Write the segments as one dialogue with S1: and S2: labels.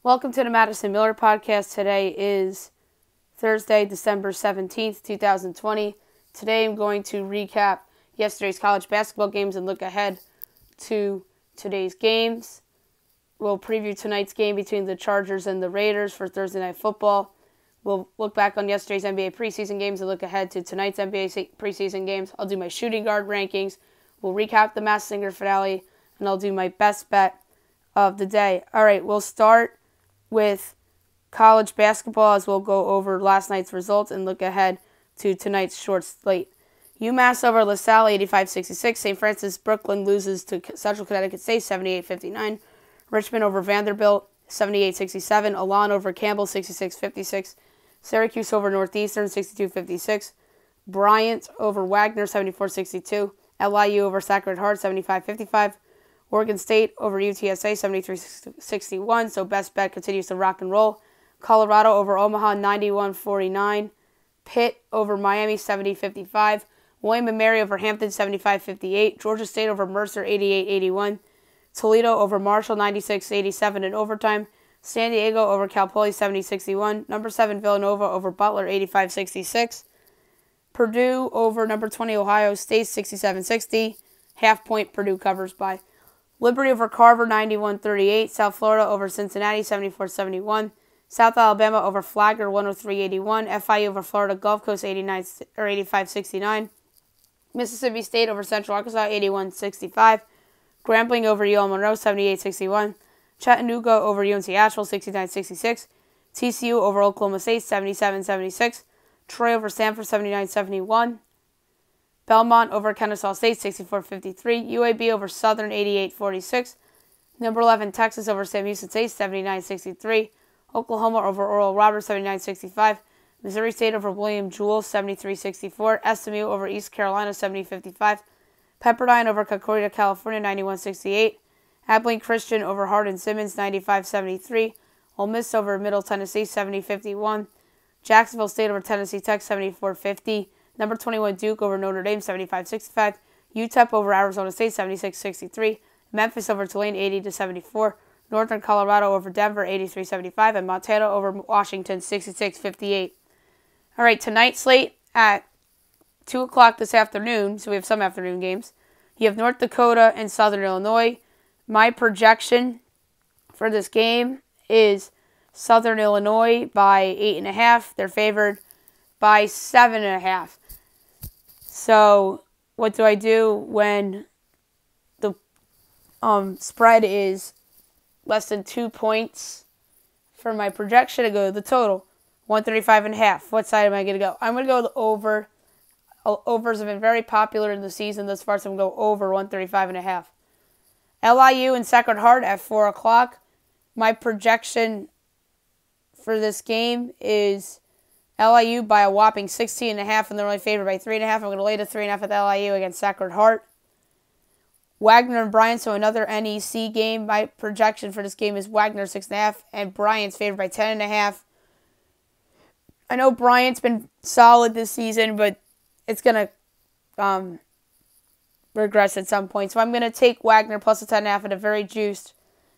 S1: Welcome to the Madison Miller Podcast. Today is Thursday, December 17th, 2020. Today I'm going to recap yesterday's college basketball games and look ahead to today's games. We'll preview tonight's game between the Chargers and the Raiders for Thursday Night Football. We'll look back on yesterday's NBA preseason games and look ahead to tonight's NBA preseason games. I'll do my shooting guard rankings. We'll recap the Masked Singer finale, and I'll do my best bet of the day. All right, we'll start with college basketball as we'll go over last night's results and look ahead to tonight's short slate. UMass over LaSalle 85-66. St. Francis Brooklyn loses to Central Connecticut State 78-59. Richmond over Vanderbilt 78-67. Elan over Campbell 66-56. Syracuse over Northeastern 62-56. Bryant over Wagner 74-62. LIU over Sacred Heart 75-55. Oregon State over UTSA 73-61, so best bet continues to rock and roll. Colorado over Omaha 91-49. Pitt over Miami 70-55. William & Mary over Hampton 75-58. Georgia State over Mercer 88-81. Toledo over Marshall 96-87 in overtime. San Diego over Cal Poly 70-61. Number 7 Villanova over Butler 85-66. Purdue over number 20 Ohio State 67-60. Half point Purdue covers by. Liberty over Carver 91-38. South Florida over Cincinnati 74-71. South Alabama over Flagler 103-81. FIU over Florida Gulf Coast 85-69. Mississippi State over Central Arkansas 81-65. Grambling over UL Monroe 78-61. Chattanooga over UNC Asheville 69-66. TCU over Oklahoma State 77-76. Troy over Stanford 79-71. Belmont over Kennesaw State 64-53. UAB over Southern 88-46. Number 11 Texas over Sam Houston State 79-63. Oklahoma over Oral Roberts 79-65. Missouri State over William Jewell 73-64. SMU over East Carolina 70-55. Pepperdine over Concordia, California 91-68. Abilene Christian over Hardin Simmons 95-73. Ole Miss over Middle Tennessee 70-51. Jacksonville State over Tennessee Tech 74-50. Number 21 Duke over Notre Dame 75-65. UTEP over Arizona State 76-63. Memphis over Tulane 80-74. Northern Colorado over Denver 83-75. And Montana over Washington 66-58. All right, tonight's slate at 2 o'clock this afternoon, so we have some afternoon games. You have North Dakota and Southern Illinois. My projection for this game is Southern Illinois by 8.5. They're favored by 7.5. So what do I do when the spread is less than 2 points for my projection? I go to the total, 135.5. What side am I going to go? I'm going to go the over. Overs have been very popular in the season thus far, so I'm going to go over 135.5. LIU and Sacred Heart at 4 o'clock. My projection for this game is LIU by a whopping 16.5, and they're only favored by 3.5. I'm going to lay the 3.5 at LIU against Sacred Heart. Wagner and Bryant, so another NEC game. My projection for this game is Wagner 6.5, and Bryant's favored by 10.5. I know Bryant's been solid this season, but it's going to regress at some point. So I'm going to take Wagner plus a 10.5 at a very juiced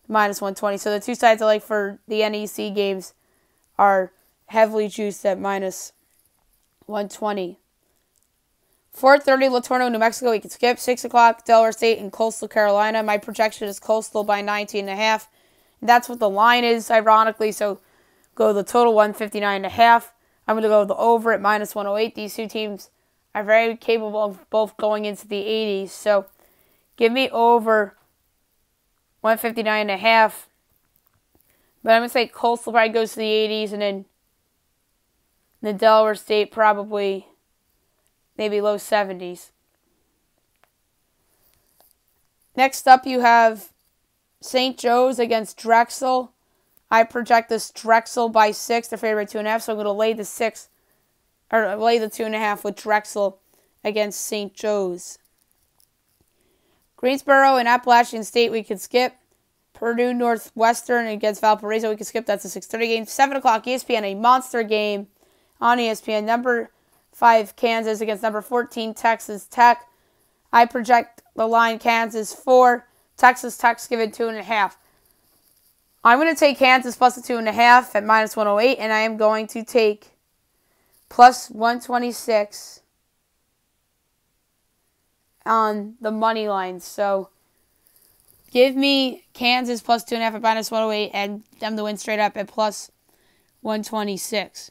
S1: minus 120. So the two sides I like for the NEC games are heavily juiced at minus 120. 4:30, Latorno, New Mexico. We can skip. 6 o'clock, Delaware State and Coastal Carolina. My projection is Coastal by 19.5. That's what the line is, ironically. So go the total 159.5. I'm going to go the over at minus 108. These two teams are very capable of both going into the 80s. So give me over 159.5. But I'm going to say Coastal probably goes to the 80s, and then the Delaware State probably maybe low 70s. Next up, you have St. Joe's against Drexel. I project this Drexel by 6. They're favored by 2.5, so I'm going to lay the 6, or lay the 2.5 with Drexel against St. Joe's. Greensboro and Appalachian State, we could skip. Purdue Northwestern against Valparaiso, we could skip. That's a 6:30 game. 7 o'clock, ESPN, a monster game on ESPN. Number 5 Kansas against number 14 Texas Tech. I project the line Kansas 4. Texas Tech's given 2.5. I'm going to take Kansas plus the 2.5 at minus 108, and I am going to take plus 126 on the money line. So give me Kansas plus 2.5 at minus 108 and them to win straight up at plus 126.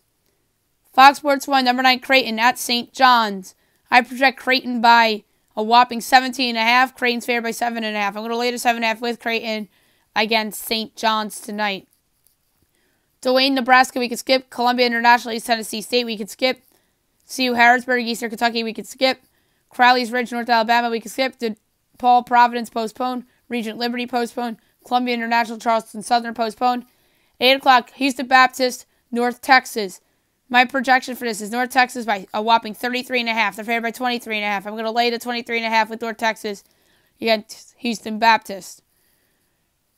S1: Fox Sports 1, number 9, Creighton at St. John's. I project Creighton by a whopping 17.5. Creighton's favored by 7.5. I'm going to lay the 7.5 with Creighton against St. John's tonight. Dwayne, Nebraska, we could skip. Columbia International, East Tennessee State, we could skip. CU Harrisburg, Eastern Kentucky, we could skip. Crowley's Ridge, North Alabama, we could skip. DePaul, Providence, postponed. Regent Liberty, postponed. Columbia International, Charleston Southern, postponed. 8 o'clock, Houston Baptist, North Texas. My projection for this is North Texas by a whopping 33.5. They're favored by 23.5. I'm going to lay the 23.5 with North Texas against Houston Baptist.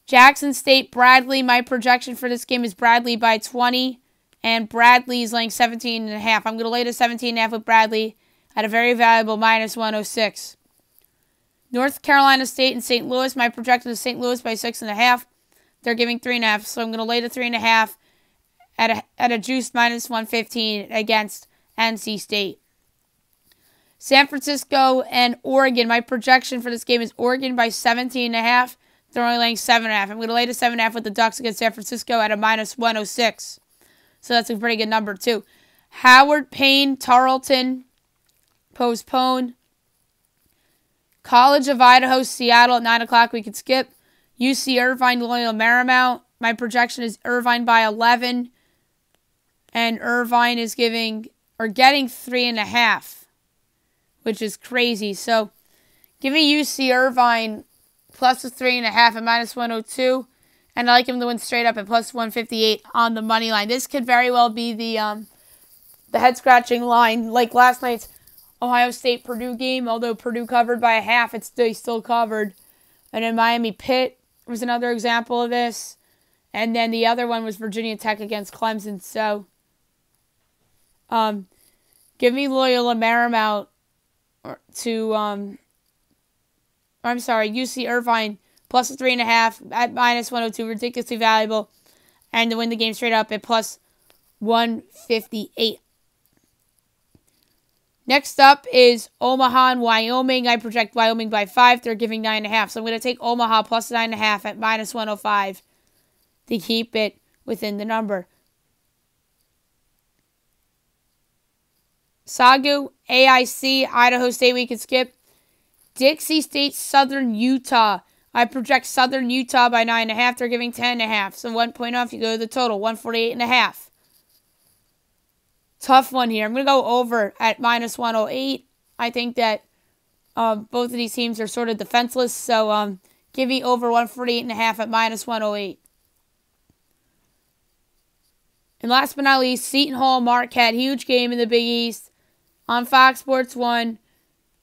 S1: Jackson State, Bradley. My projection for this game is Bradley by 20, and Bradley is laying 17.5. I'm going to lay the 17.5 with Bradley at a very valuable minus 106. North Carolina State and St. Louis. My projection is St. Louis by 6.5. They're giving 3.5, so I'm going to lay the 3.5 at a juiced minus 115 against NC State. San Francisco and Oregon. My projection for this game is Oregon by 17.5. They're only laying 7.5. I'm going to lay the 7.5 with the Ducks against San Francisco at a minus 106. So that's a pretty good number, too. Howard Payne, Tarleton, postponed. College of Idaho, Seattle at 9 o'clock. We could skip. UC Irvine, Loyola Marymount. My projection is Irvine by 11. And Irvine is getting 3.5, which is crazy. So give me UC Irvine plus the 3.5 at minus 102. And I like him to win straight up at plus 158 on the money line. This could very well be the head-scratching line. Like last night's Ohio State-Purdue game, although Purdue covered by a half, they still covered. And then Miami-Pitt was another example of this. And then the other one was Virginia Tech against Clemson. So give me Loyola Marymount UC Irvine plus a 3.5 at minus 102, ridiculously valuable, and to win the game straight up at plus 158. Next up is Omaha and Wyoming. I project Wyoming by 5. They're giving 9.5, so I'm going to take Omaha plus 9.5 at minus 105 to keep it within the number. Sagu, AIC, Idaho State, we could skip. Dixie State, Southern Utah. I project Southern Utah by 9.5. They're giving 10.5. So 1 point off, you go to the total, 148.5. Tough one here. I'm going to go over at minus 108. I think that both of these teams are sort of defenseless. So give me over 148.5 at minus 108. And last but not least, Seton Hall, Marquette. Huge game in the Big East. On Fox Sports 1,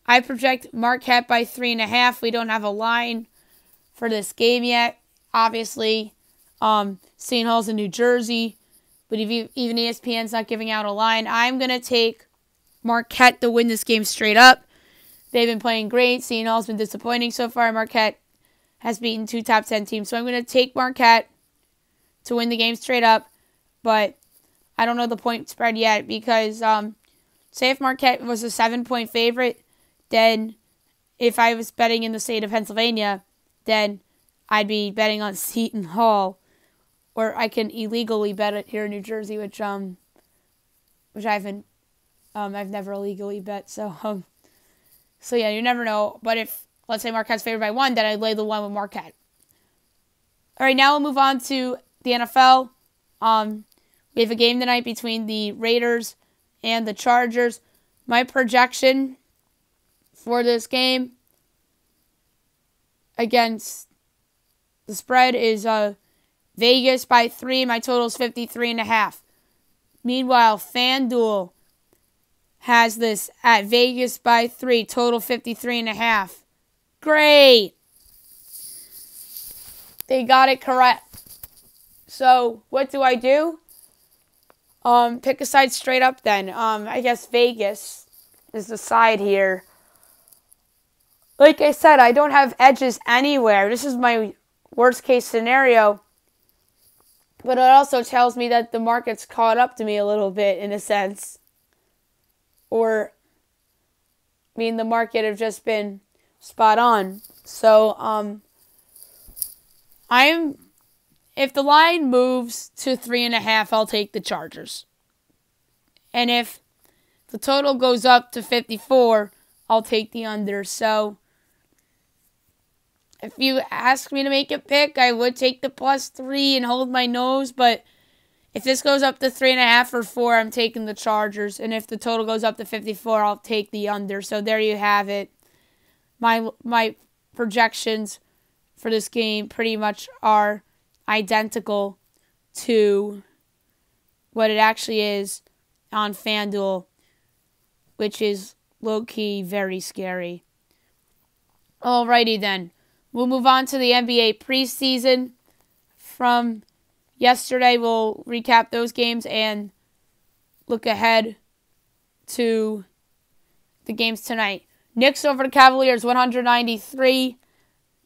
S1: I project Marquette by 3.5. We don't have a line for this game yet. Obviously, Seton Hall's in New Jersey, but even ESPN's not giving out a line. I'm going to take Marquette to win this game straight up. They've been playing great. Seton Hall's been disappointing so far. Marquette has beaten 2 top 10 teams. So I'm going to take Marquette to win the game straight up, but I don't know the point spread yet because say if Marquette was a 7-point favorite, then if I was betting in the state of Pennsylvania, then I'd be betting on Seton Hall, or I can illegally bet it here in New Jersey, which I haven't, I've never illegally bet. So yeah, you never know. But if let's say Marquette's favored by 1, then I'd lay the 1 with Marquette. All right, now we'll move on to the NFL. We have a game tonight between the Raiders and the Chargers. My projection for this game against the spread is Vegas by 3. My total is 53.5. Meanwhile, FanDuel has this at Vegas by 3. Total 53.5. Great. They got it correct. So what do? Pick a side straight up then. I guess Vegas is the side here. Like I said, I don't have edges anywhere. This is my worst case scenario. But it also tells me that the market's caught up to me a little bit in a sense. Or, the market have just been spot on. So, if the line moves to 3.5, I'll take the Chargers. And if the total goes up to 54, I'll take the under. So, if you ask me to make a pick, I would take the +3 and hold my nose. But if this goes up to 3.5 or 4, I'm taking the Chargers. And if the total goes up to 54, I'll take the under. So there you have it. My projections for this game pretty much are identical to what it actually is on FanDuel, which is low-key very scary. Alrighty then. We'll move on to the NBA preseason from yesterday. We'll recap those games and look ahead to the games tonight. Knicks over the Cavaliers, 193.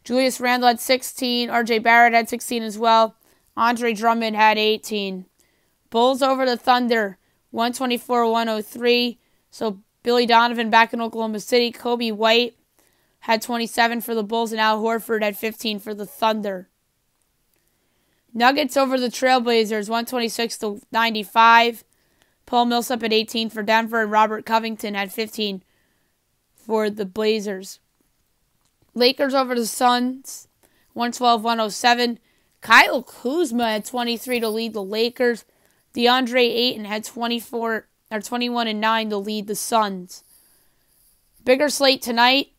S1: Julius Randle had 16. RJ Barrett had 16 as well. Andre Drummond had 18. Bulls over the Thunder, 124-103. So Billy Donovan back in Oklahoma City. Kobe White had 27 for the Bulls, and Al Horford had 15 for the Thunder. Nuggets over the Trailblazers, 126-95. Paul Millsap had 18 for Denver, and Robert Covington had 15 for the Blazers. Lakers over the Suns, 112-107. Kyle Kuzma had 23 to lead the Lakers. DeAndre Ayton had 21-9 to lead the Suns. Bigger slate tonight.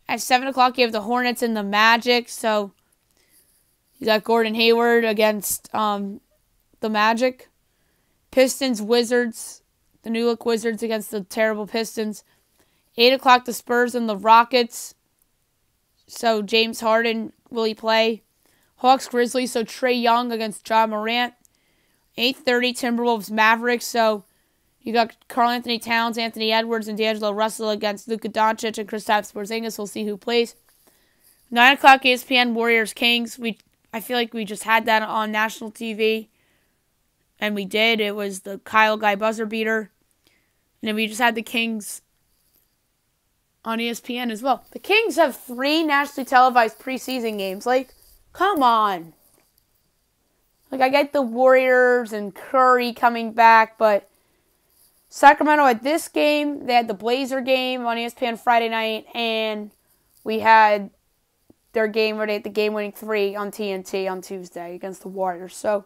S1: At 7 o'clock, you have the Hornets and the Magic. So you got Gordon Hayward against the Magic. Pistons, Wizards. The new-look Wizards against the terrible Pistons. 8 o'clock, the Spurs and the Rockets. So James Harden, will he play? Hawks, Grizzlies, so Trae Young against Ja Morant. 8:30, Timberwolves, Mavericks. So you got Karl Anthony Towns, Anthony Edwards, and D'Angelo Russell against Luka Doncic and Kristaps Porzingis. We'll see who plays. 9 o'clock, ESPN, Warriors, Kings. I feel like we just had that on national TV. And we did. It was the Kyle Guy buzzer beater. And then we just had the Kings on ESPN as well. The Kings have 3 nationally televised preseason games. Come on. I get the Warriors and Curry coming back, but Sacramento had this game. They had the Blazer game on ESPN Friday night, and we had their game where they had the game-winning 3 on TNT on Tuesday against the Warriors. So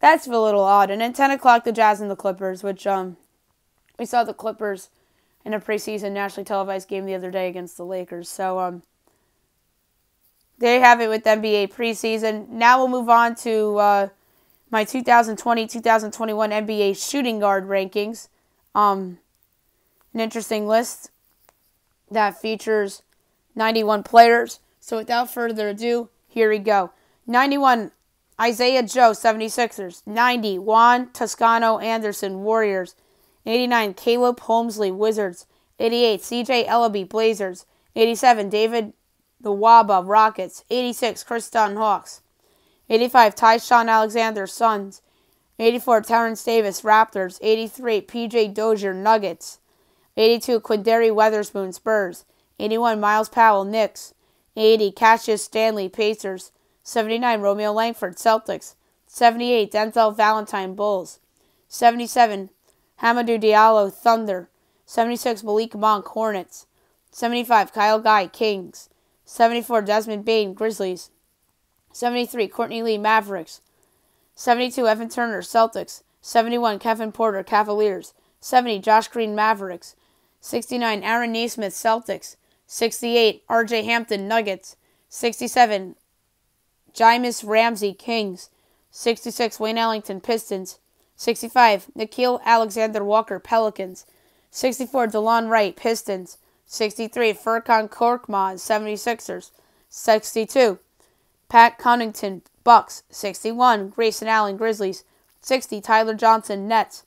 S1: that's a little odd. And then 10 o'clock, the Jazz and the Clippers, which we saw the Clippers in a preseason nationally televised game the other day against the Lakers. So there you have it with NBA preseason. Now we'll move on to my 2020-2021 NBA shooting guard rankings. An interesting list that features 91 players. So without further ado, here we go. 91, Isaiah Joe, 76ers. 90, Juan Toscano Anderson, Warriors. 89, Caleb Holmesley, Wizards. 88, CJ Ellaby, Blazers. 87, David Nwaba, Rockets. 86, Chris Dunn, Hawks. 85, Tyshawn Alexander, Suns. 84, Terrence Davis, Raptors. 83, PJ Dozier, Nuggets. 82, Quindary Weatherspoon, Spurs. 81, Miles Powell, Knicks. 80, Cassius Stanley, Pacers. 79, Romeo Langford, Celtics. 78, Denzel Valentine, Bulls. 77, Hamidou Diallo, Thunder. 76, Malik Monk, Hornets. 75, Kyle Guy, Kings. 74, Desmond Bane, Grizzlies. 73, Courtney Lee, Mavericks. 72, Evan Turner, Celtics. 71, Kevin Porter, Cavaliers. 70, Josh Green, Mavericks. 69, Aaron Nesmith, Celtics. 68, RJ Hampton, Nuggets. 67, Jameis Ramsey, Kings. 66, Wayne Ellington, Pistons. 65, Nickeil Alexander-Walker, Pelicans. 64, DeLon Wright, Pistons. 63, Furkan Korkmaz, 76ers. 62, Pat Connaughton, Bucks. 61, Grayson Allen, Grizzlies. 60, Tyler Johnson, Nets.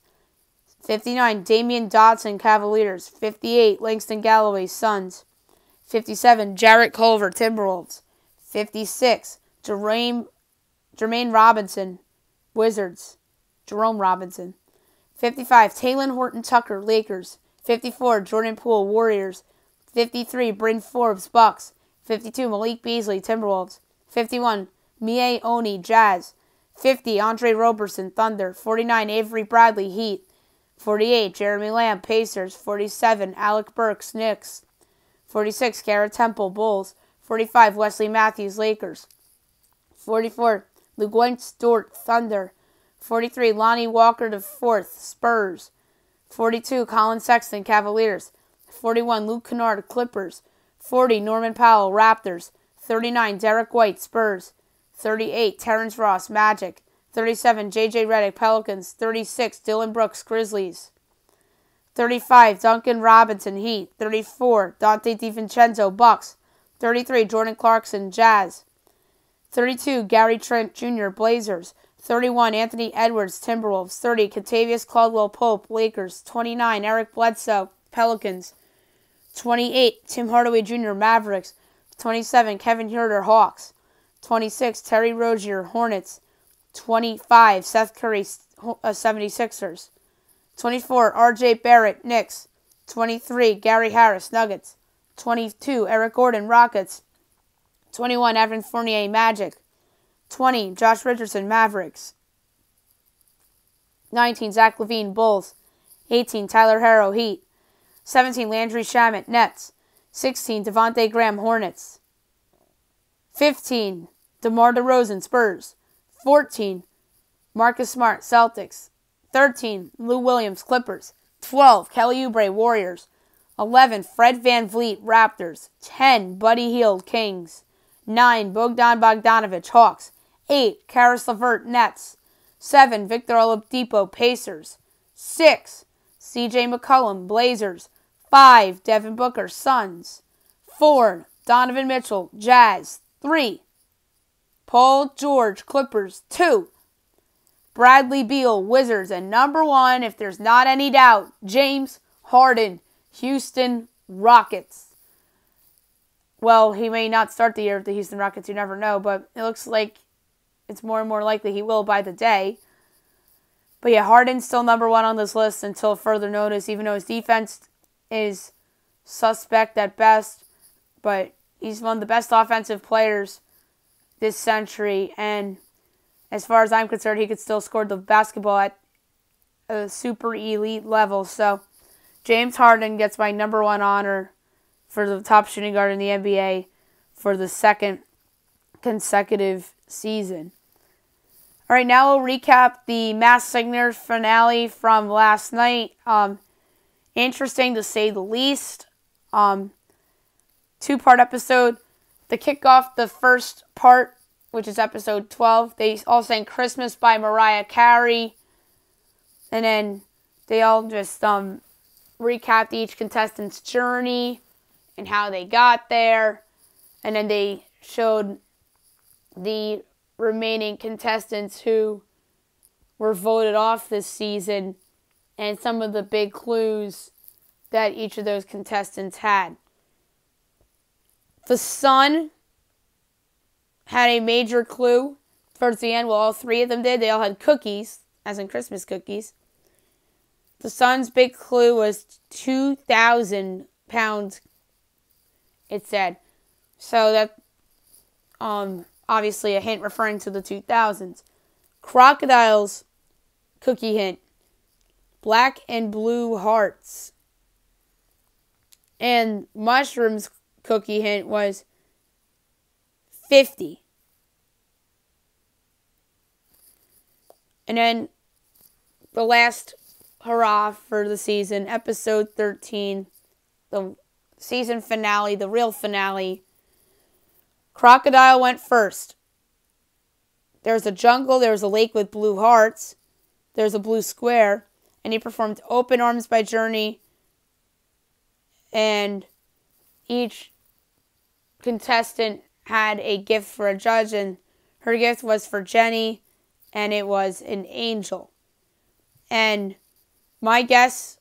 S1: 59, Damian Dotson, Cavaliers. 58, Langston Galloway, Suns. 57, Jarrett Culver, Timberwolves. 56, Jerome Jermaine Robinson, Wizards. Jerome Robinson. 55, Talen Horton-Tucker, Lakers. 54, Jordan Poole, Warriors. 53, Bryn Forbes, Bucks. 52, Malik Beasley, Timberwolves. 51, Mie Oni, Jazz. 50, Andre Roberson, Thunder. 49, Avery Bradley, Heat. 48, Jeremy Lamb, Pacers. 47, Alec Burks, Knicks. 46, Garrett Temple, Bulls. 45, Wesley Matthews, Lakers. 44, LeGuint Dort, Thunder. 43, Lonnie Walker IV, Spurs. 42, Colin Sexton, Cavaliers. 41, Luke Kennard, Clippers. 40, Norman Powell, Raptors. 39, Derek White, Spurs. 38, Terrence Ross, Magic. 37, J.J. Redick, Pelicans. 36, Dylan Brooks, Grizzlies. 35, Duncan Robinson, Heat. 34, Dante DiVincenzo, Bucks. 33, Jordan Clarkson, Jazz. 32, Gary Trent Jr., Blazers. 31, Anthony Edwards, Timberwolves. 30, Kentavious Caldwell-Pope, Lakers. 29, Eric Bledsoe, Pelicans. 28, Tim Hardaway Jr., Mavericks. 27, Kevin Huerter, Hawks. 26, Terry Rozier, Hornets. 25, Seth Curry, 76ers. 24, R.J. Barrett, Knicks. 23, Gary Harris, Nuggets. 22, Eric Gordon, Rockets. 21, Evan Fournier, Magic. 20, Josh Richardson, Mavericks. 19, Zach LaVine, Bulls. 18, Tyler Herro, Heat. 17, Landry Shamet, Nets. 16, Devontae Graham, Hornets. 15, DeMar DeRozan, Spurs. 14, Marcus Smart, Celtics. 13, Lou Williams, Clippers. 12, Kelly Oubre, Warriors. 11, Fred VanVleet, Raptors. 10, Buddy Hield, Kings. 9, Bogdan Bogdanovic, Hawks. 8, Karis LeVert, Nets. 7, Victor Oladipo, Pacers. 6, C.J. McCollum, Blazers. 5, Devin Booker, Suns. 4, Donovan Mitchell, Jazz. 3, Paul George, Clippers. 2, Bradley Beal, Wizards. And number 1, if there's not any doubt, James Harden, Houston Rockets. Well, he may not start the year with the Houston Rockets, you never know, but it looks like it's more and more likely he will by the day. But yeah, Harden's still number 1 on this list until further notice, even though his defense is suspect at best. But he's one of the best offensive players this century, and as far as I'm concerned, he could still score the basketball at a super elite level. So James Harden gets my number 1 honor for the top shooting guard in the NBA for the second consecutive season. All right, now we'll recap the Masked Singer finale from last night. Interesting to say the least. 2-part episode. To kick off the first part, which is episode 12, they all sang Christmas by Mariah Carey. And then they all just recapped each contestant's journey and how they got there. And then they showed the remaining contestants who were voted off this season and some of the big clues that each of those contestants had. The Sun had a major clue towards the end. Well, all 3 of them did. They all had cookies, as in Christmas cookies. The Sun's big clue was 2,000 pounds, it said. So that, obviously a hint referring to the 2000s. Crocodile's cookie hint, black and blue hearts. And Mushroom's cookie hint was 50. And then the last hurrah for the season, episode 13, the season finale, the real finale. Crocodile went first. There's a jungle, there's a lake with blue hearts, there's a blue square, and he performed Open Arms by Journey, and each contestant had a gift for a judge, and her gift was for Jenny, and it was an angel. And my guess,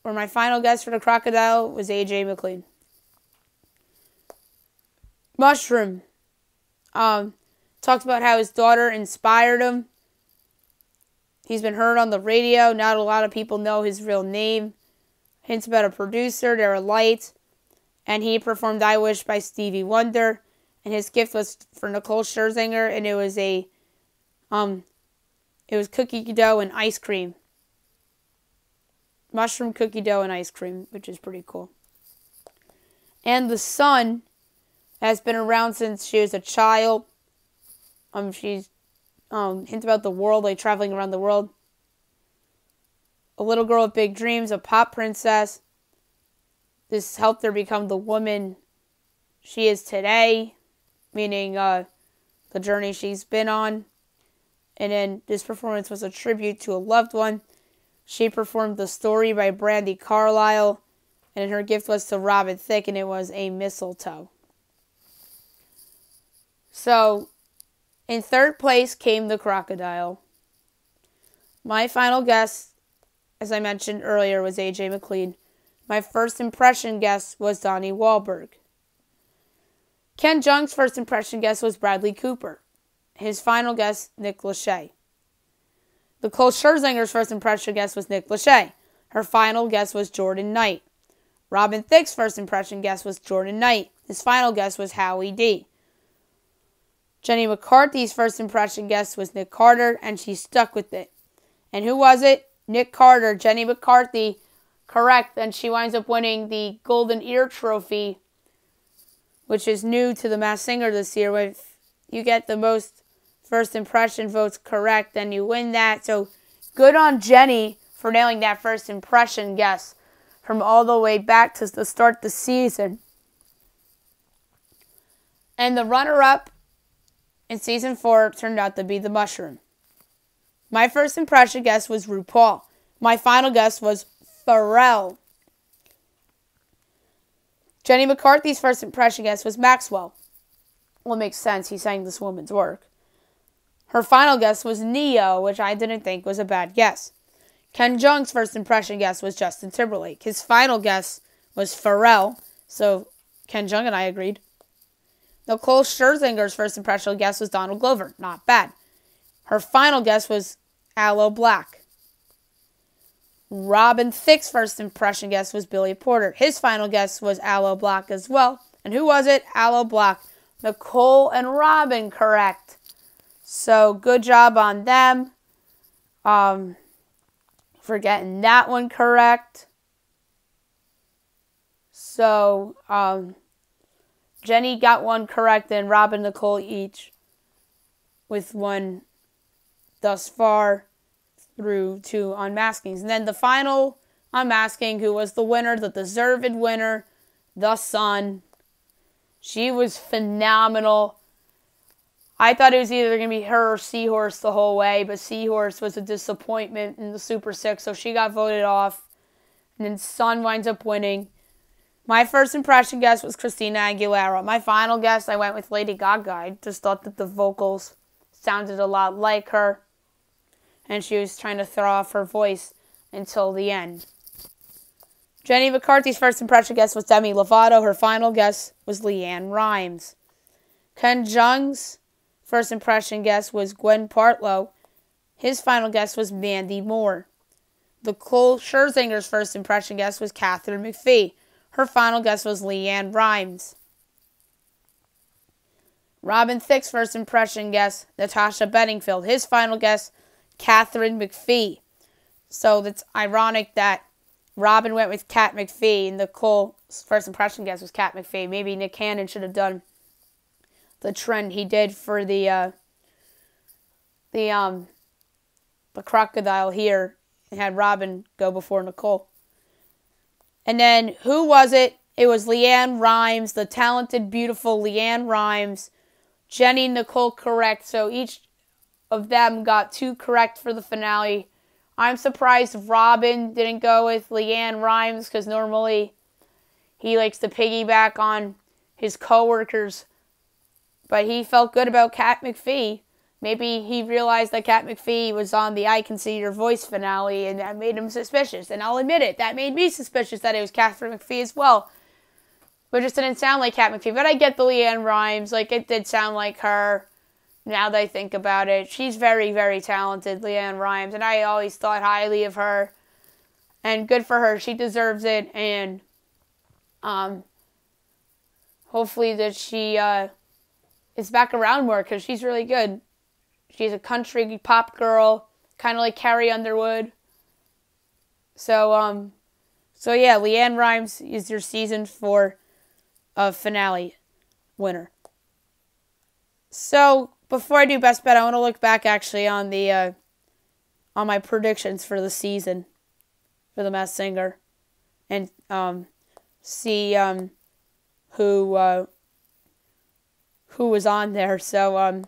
S1: or my final guess for the Crocodile, was AJ McLean. Mushroom. Talked about how his daughter inspired him. He's been heard on the radio. Not a lot of people know his real name. Hints about a producer, There Are Lights. And he performed I Wish by Stevie Wonder. And his gift was for Nicole Scherzinger. And it was cookie dough and ice cream. Mushroom cookie dough and ice cream, which is pretty cool. And the son has been around since she was a child. She's hints about the world, like traveling around the world. A little girl with big dreams, a pop princess. This helped her become the woman she is today, meaning the journey she's been on. And then this performance was a tribute to a loved one. She performed The Story by Brandi Carlile, and her gift was to Robin Thicke, and it was a mistletoe. So, in third place came the crocodile. My final guess, as I mentioned earlier, was A.J. McLean. My first impression guess was Donnie Wahlberg. Ken Jeong's first impression guess was Bradley Cooper. His final guess, Nick Lachey. Nicole Scherzinger's first impression guess was Nick Lachey. Her final guess was Jordan Knight. Robin Thicke's first impression guess was Jordan Knight. His final guess was Howie D. Jenny McCarthy's first impression guess was Nick Carter, and she stuck with it. And who was it? Nick Carter. Jenny McCarthy, correct. And she winds up winning the Golden Ear Trophy, which is new to The Masked Singer this year. If you get the most first impression votes correct, then you win that. So good on Jenny for nailing that first impression guess from all the way back to the start of the season. And the runner-up in Season 4 turned out to be The Mushroom. My first impression guess was RuPaul. My final guess was Pharrell. Jenny McCarthy's first impression guess was Maxwell. Well, it makes sense. He sang this woman's work. Her final guess was Neo, which I didn't think was a bad guess. Ken Jeong's first impression guess was Justin Timberlake. His final guess was Pharrell, so Ken Jeong and I agreed. Nicole Scherzinger's first impression guess was Donald Glover. Not bad. Her final guess was Aloe Black. Robin Thicke's first impression guess was Billy Porter. His final guess was Aloe Black as well. And who was it? Aloe Black. Nicole and Robin correct. So good job on them for getting that one correct. So Jenny got one correct and Robin and Nicole each with one thus far through two unmaskings. And then the final unmasking, who was the winner, the deserved winner, the Sun. She was phenomenal. I thought it was either going to be her or Seahorse the whole way, but Seahorse was a disappointment in the Super 6, so she got voted off. And then Sun winds up winning. My first impression guess was Christina Aguilera. My final guess, I went with Lady Gaga. I just thought that the vocals sounded a lot like her, and she was trying to throw off her voice until the end. Jenny McCarthy's first impression guess was Demi Lovato. Her final guess was Leanne Rimes. Ken Jeong's first impression guess was Gwen Partlow. His final guess was Mandy Moore. Nicole Scherzinger's first impression guess was Katharine McPhee. Her final guess was Leanne Rimes. Robin Thicke's first impression guess, Natasha Bedingfield. His final guess, Katharine McPhee. So that's ironic that Robin went with Kat McPhee and Nicole's first impression guess was Kat McPhee. Maybe Nick Cannon should have done the trend he did for the crocodile here and had Robin go before Nicole. And then who was it? It was Leanne Rimes, the talented, beautiful Leanne Rimes. Jenny and Nicole correct, so each of them got 2 correct for the finale. I'm surprised Robin didn't go with Leanne Rimes because normally he likes to piggyback on his coworkers. But he felt good about Kat McPhee. Maybe he realized that Kat McPhee was on the I Can See Your Voice finale, and that made him suspicious. And I'll admit it, that made me suspicious that it was Katharine McPhee as well. But it just didn't sound like Kat McPhee. But I get the Leanne Rimes. Like, it did sound like her. now that I think about it. She's very, very talented, LeAnn Rimes, and I always thought highly of her. And good for her. She deserves it, and hopefully that she is back around more because she's really good. She's a country pop girl, kind of like Carrie Underwood. So yeah, LeAnn Rimes is your season 4 finale winner. So before I do best bet, I want to look back actually on the on my predictions for the season for The Masked Singer, and see who was on there. So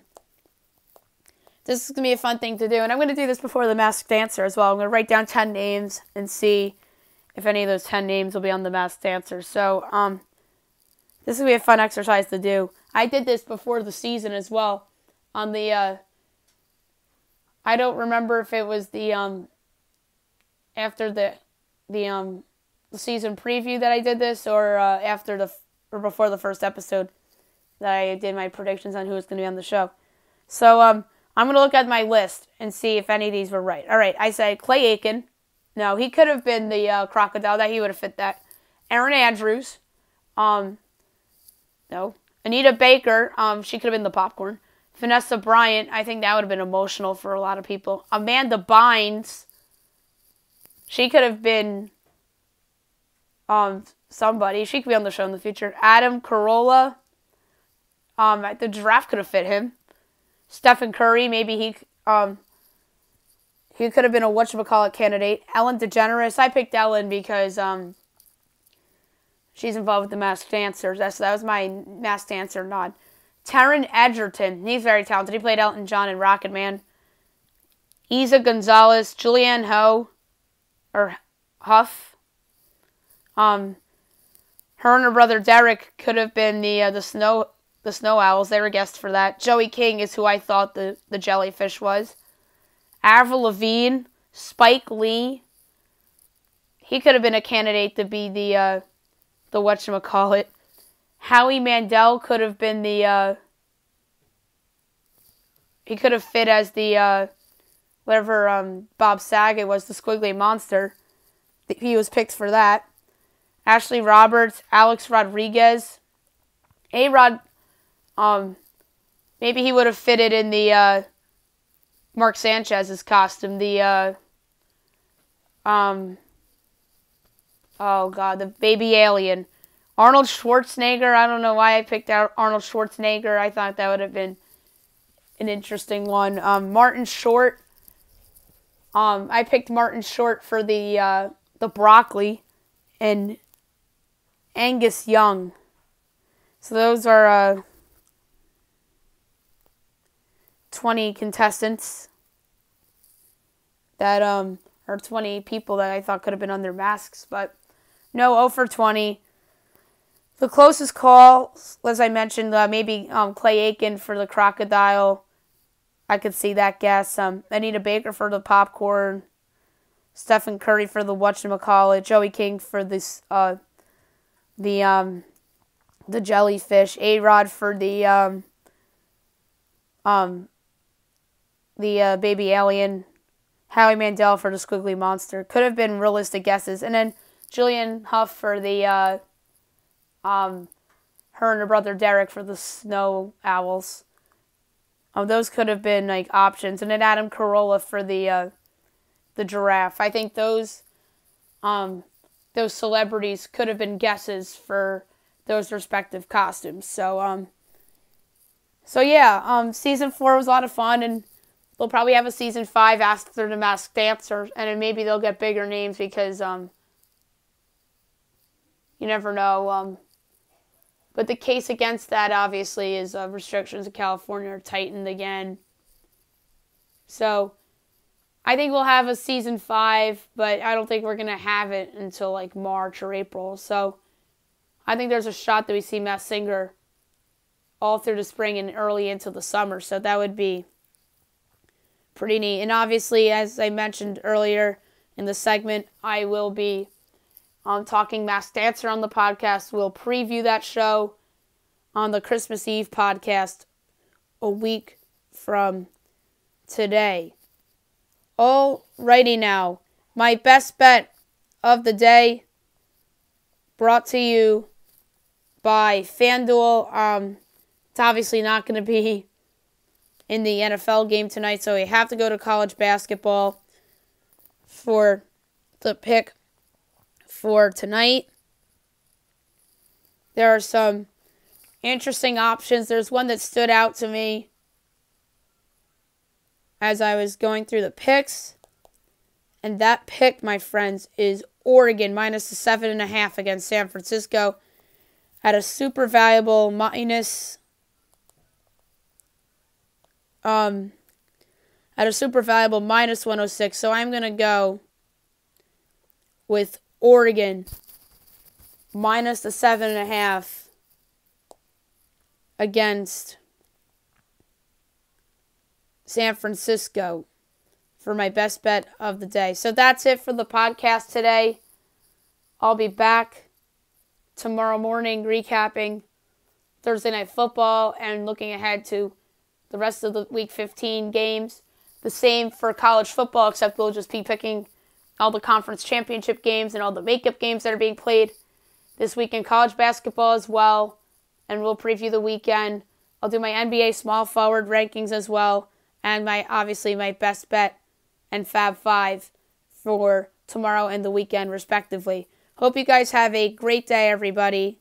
S1: this is going to be a fun thing to do. And I'm going to do this before The Masked Dancer as well. I'm going to write down 10 names and see if any of those 10 names will be on The Masked Dancer. So this is going to be a fun exercise to do. I did this before the season as well. On the, I don't remember if it was the, after the season preview that I did this, or or before the first episode that I did my predictions on who was going to be on the show. So, I'm going to look at my list and see if any of these were right. All right, I said Clay Aiken. No, he could have been the crocodile. That he would have fit that. Erin Andrews. No. Anita Baker. She could have been the popcorn. Vanessa Bryant. I think that would have been emotional for a lot of people. Amanda Bynes. She could have been somebody. She could be on the show in the future. Adam Carolla. The giraffe could have fit him. Stephen Curry, maybe he could have been a whatchamacallit candidate. Ellen DeGeneres, I picked Ellen because she's involved with the Masked Dancers. That was my Masked Dancer nod. Taron Egerton, he's very talented. He played Elton John in Rocket Man. Isa Gonzalez, Julianne Hough. Her and her brother Derek could have been the Snow Owls. They were guests for that. Joey King is who I thought the jellyfish was. Avril Lavigne, Spike Lee. He could have been a candidate to be the whatchamacallit. Howie Mandel could have been he could have fit as the whatever Bob Saget was, the squiggly monster. He was picked for that. Ashley Roberts, Alex Rodriguez. A-Rod, maybe he would have fitted in the Mark Sanchez's costume. The the baby alien. Arnold Schwarzenegger. I don't know why I picked out Arnold Schwarzenegger. I thought that would have been an interesting one. Martin Short. I picked Martin Short for the broccoli, and Angus Young. So those are 20 contestants that are 20 people that I thought could have been on their masks, but no, 0 for 20. The closest call, as I mentioned, maybe Clay Aiken for the crocodile. I could see that guess. Anita Baker for the popcorn. Stephen Curry for the whatchamacallit. Joey King for this the jellyfish. A-Rod for the baby alien. Howie Mandel for the squiggly monster. Could have been realistic guesses. And then Julianne Hough for the her and her brother Derek for the Snow Owls. Those could have been like options. And then Adam Carolla for the giraffe. I think those celebrities could have been guesses for those respective costumes. So yeah, season 4 was a lot of fun, and they'll probably have a season 5 after The Masked Dancer, and then maybe they'll get bigger names because you never know. But the case against that, obviously, is restrictions in California are tightened again. So I think we'll have a season 5, but I don't think we're going to have it until like March or April. So I think there's a shot that we see Masked Singer all through the spring and early into the summer. So that would be pretty neat. And obviously, as I mentioned earlier in the segment, I will be talking Masked Dancer on the podcast. We'll preview that show on the Christmas Eve podcast a week from today. Alrighty now, my best bet of the day brought to you by FanDuel. It's obviously not going to be in the NFL game tonight, so we have to go to college basketball for the pick for tonight. There are some interesting options. There's one that stood out to me as I was going through the picks. And that pick, my friends, is Oregon minus the 7.5 against San Francisco at a super valuable minus 106. So I'm going to go with Oregon minus the 7.5 against San Francisco for my best bet of the day. So that's it for the podcast today. I'll be back tomorrow morning recapping Thursday Night Football and looking ahead to the rest of the Week 15 games. The same for college football, except we'll just be picking all the conference championship games and all the makeup games that are being played this week in college basketball as well. And we'll preview the weekend. I'll do my NBA small forward rankings as well. And my best bet and Fab 5 for tomorrow and the weekend, respectively. Hope you guys have a great day, everybody.